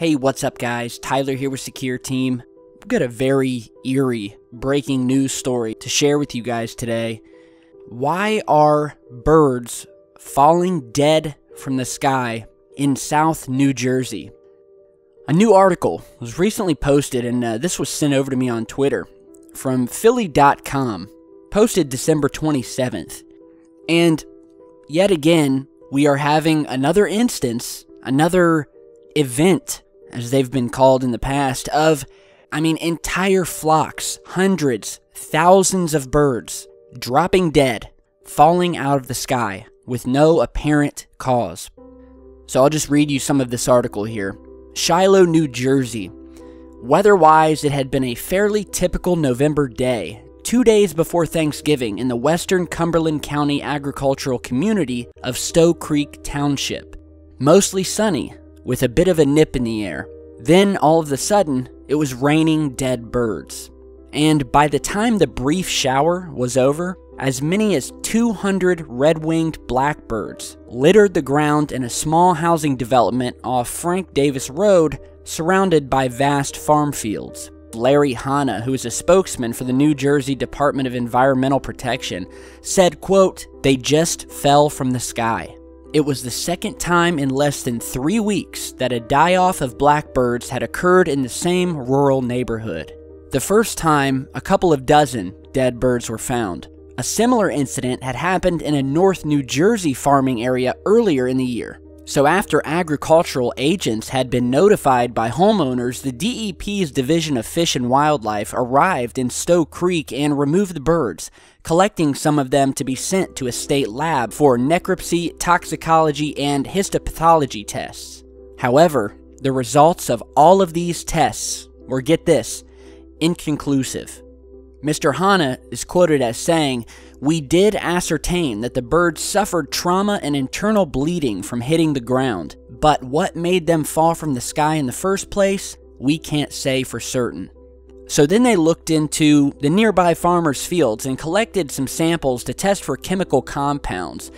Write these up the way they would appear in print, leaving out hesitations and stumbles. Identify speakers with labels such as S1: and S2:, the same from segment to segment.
S1: Hey, what's up guys? Tyler here with Secureteam. We've got a very eerie breaking news story to share with you guys today. Why are birds falling dead from the sky in South New Jersey? A new article was recently posted, and this was sent over to me on Twitter from Philly.com, posted December 27th. And yet again, we are having another instance, another event, as they've been called in the past, of, entire flocks, hundreds, thousands of birds dropping dead, falling out of the sky with no apparent cause. So I'll just read you some of this article here. Shiloh, New Jersey. Weather-wise, it had been a fairly typical November day, 2 days before Thanksgiving in the western Cumberland County agricultural community of Stowe Creek Township. Mostly sunny, with a bit of a nip in the air. Then, all of a sudden, it was raining dead birds. And by the time the brief shower was over, as many as 200 red-winged blackbirds littered the ground in a small housing development off Frank Davis Road, surrounded by vast farm fields. Larry Hanna, who is a spokesman for the New Jersey Department of Environmental Protection, said, quote, "They just fell from the sky." It was the second time in less than 3 weeks that a die-off of blackbirds had occurred in the same rural neighborhood. The first time, a couple of dozen dead birds were found. A similar incident had happened in a North New Jersey farming area earlier in the year. So after agricultural agents had been notified by homeowners, the DEP's Division of Fish and Wildlife arrived in Stowe Creek and removed the birds, collecting some of them to be sent to a state lab for necropsy, toxicology, and histopathology tests. However, the results of all of these tests were, get this, inconclusive. Mr. Hanna is quoted as saying, "We did ascertain that the birds suffered trauma and internal bleeding from hitting the ground, but what made them fall from the sky in the first place, we can't say for certain." So then they looked into the nearby farmers' fields and collected some samples to test for chemical compounds.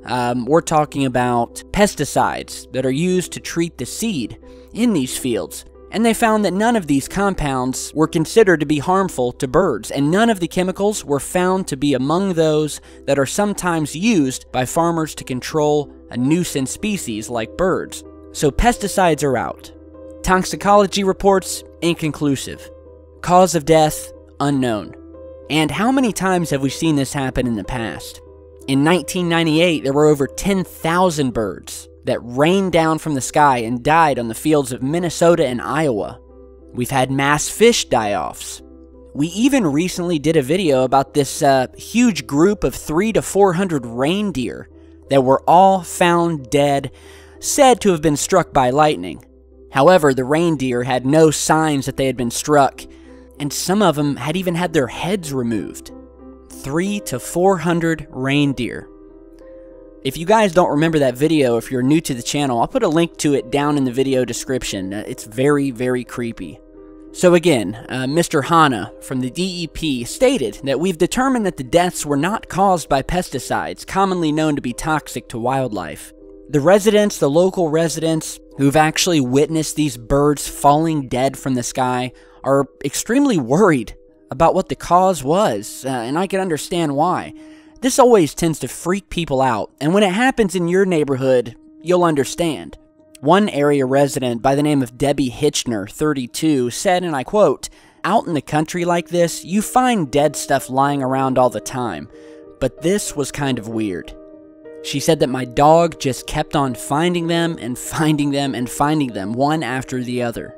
S1: We're talking about pesticides that are used to treat the seed in these fields. And they found that none of these compounds were considered to be harmful to birds, and none of the chemicals were found to be among those that are sometimes used by farmers to control a nuisance species like birds. So pesticides are out. Toxicology reports, inconclusive. Cause of death, unknown. And how many times have we seen this happen in the past? In 1998, there were over 10,000 birds that rained down from the sky and died on the fields of Minnesota and Iowa. We've had mass fish die-offs. We even recently did a video about this huge group of 300 to 400 reindeer that were all found dead, said to have been struck by lightning. However, the reindeer had no signs that they had been struck, and some of them had even had their heads removed. 300 to 400 reindeer. If you guys don't remember that video, if you're new to the channel, I'll put a link to it down in the video description. It's very, very creepy. So again, Mr. Hanna from the DEP stated that we've determined that the deaths were not caused by pesticides, commonly known to be toxic to wildlife. The local residents who've actually witnessed these birds falling dead from the sky are extremely worried about what the cause was, and I can understand why. This always tends to freak people out, and when it happens in your neighborhood, you'll understand. One area resident by the name of Debbie Hitchner, 32, said, and I quote, "Out in the country like this, you find dead stuff lying around all the time, but this was kind of weird." She said that my dog just kept on finding them and finding them and finding them, one after the other.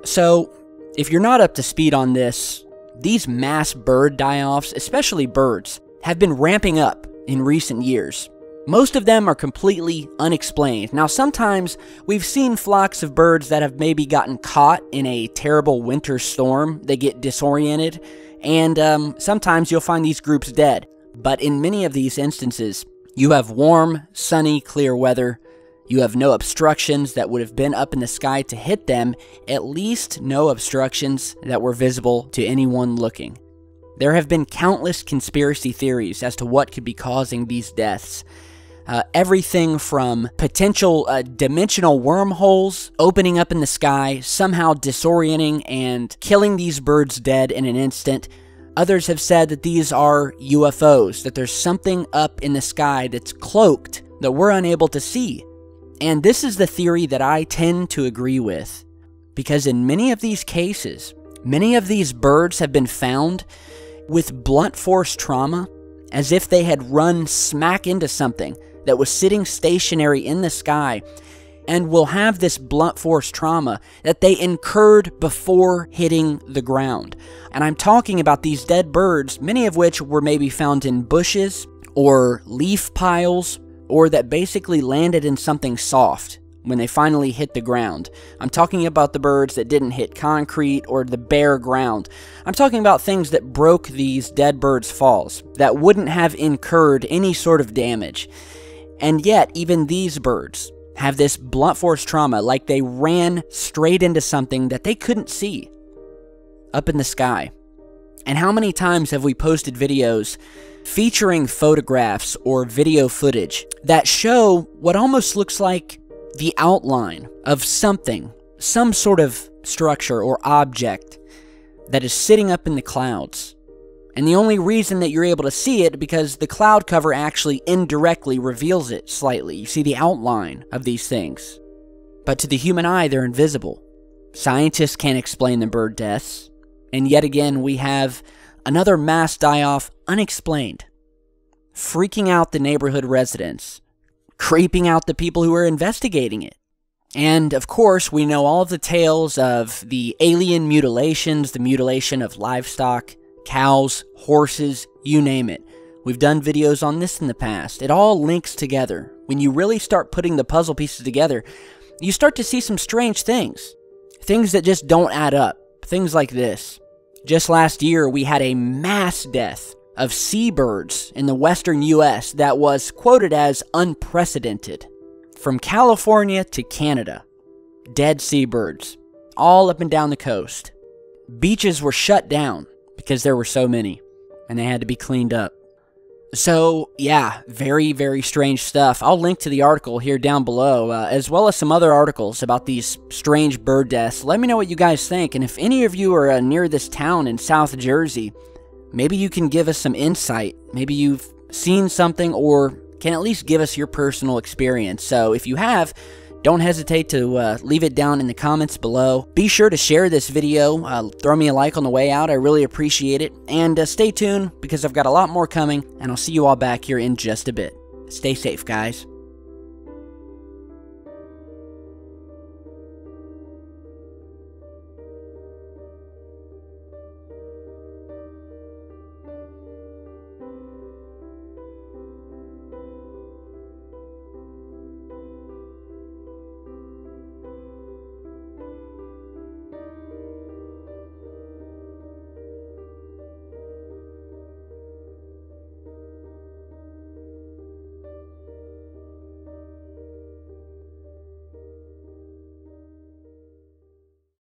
S1: So, if you're not up to speed on this, these mass bird die-offs, especially birds, have been ramping up in recent years. Most of them are completely unexplained. Now, sometimes we've seen flocks of birds that have maybe gotten caught in a terrible winter storm. They get disoriented, and sometimes you'll find these groups dead. But in many of these instances, you have warm, sunny, clear weather. You have no obstructions that would have been up in the sky to hit them, at least no obstructions that were visible to anyone looking. There have been countless conspiracy theories as to what could be causing these deaths. Everything from potential dimensional wormholes opening up in the sky, somehow disorienting and killing these birds dead in an instant. Others have said that these are UFOs, that there's something up in the sky that's cloaked that we're unable to see. And this is the theory that I tend to agree with, because in many of these cases, many of these birds have been found with blunt force trauma, as if they had run smack into something that was sitting stationary in the sky, and will have this blunt force trauma that they incurred before hitting the ground. And I'm talking about these dead birds, many of which were maybe found in bushes or leaf piles, or that basically landed in something soft when they finally hit the ground. I'm talking about the birds that didn't hit concrete or the bare ground. I'm talking about things that broke these dead birds' falls, that wouldn't have incurred any sort of damage. And yet, even these birds have this blunt force trauma, like they ran straight into something that they couldn't see up in the sky. And how many times have we posted videos featuring photographs or video footage that show what almost looks like the outline of something, some sort of structure or object that is sitting up in the clouds. And the only reason that you're able to see it because the cloud cover actually indirectly reveals it slightly. You see the outline of these things. But to the human eye, they're invisible. Scientists can't explain the bird deaths. And yet again, we have another mass die-off unexplained, freaking out the neighborhood residents, creeping out the people who are investigating it. And of course, we know all of the tales of the alien mutilations, the mutilation of livestock, cows, horses, you name it. We've done videos on this in the past. It all links together. When you really start putting the puzzle pieces together, you start to see some strange things. Things that just don't add up. Things like this. Just last year, we had a mass death of seabirds in the western U.S. that was quoted as unprecedented. From California to Canada, dead seabirds, all up and down the coast. Beaches were shut down because there were so many, and they had to be cleaned up. So, yeah, very, very strange stuff. I'll link to the article here down below, as well as some other articles about these strange bird deaths. Let me know what you guys think, and if any of you are near this town in South Jersey, maybe you can give us some insight. Maybe you've seen something or can at least give us your personal experience. So if you have, don't hesitate to leave it down in the comments below. Be sure to share this video. Throw me a like on the way out. I really appreciate it. And stay tuned because I've got a lot more coming, and I'll see you all back here in just a bit. Stay safe, guys.